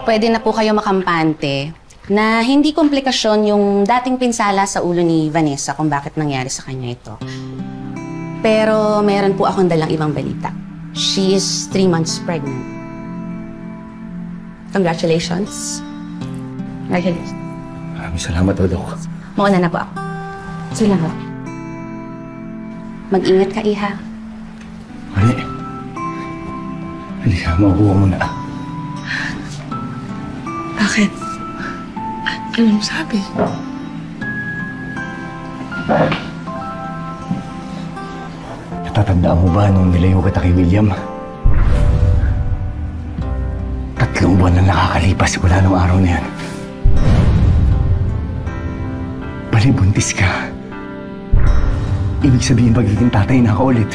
pwede na po kayo makampante na hindi komplikasyon yung dating pinsala sa ulo ni Vanessa kung bakit nangyari sa kanya ito. Pero meron po akong dalang ibang balita. She is 3 months pregnant. Congratulations. Congratulations. Maraming salamat, Dok. Mauna na po ako. Sige lang, mag-ingat ka, Iha. Mali. Halika, mauuwa mo na. Bakit? Anong sabi? Natatandaan mo ba nung nilayo kita kay William? 3 buwan na nakakalipas mula nung araw na yan. Bali, buntis ka. Ibig sabihin, magiging tatay na ka ulit.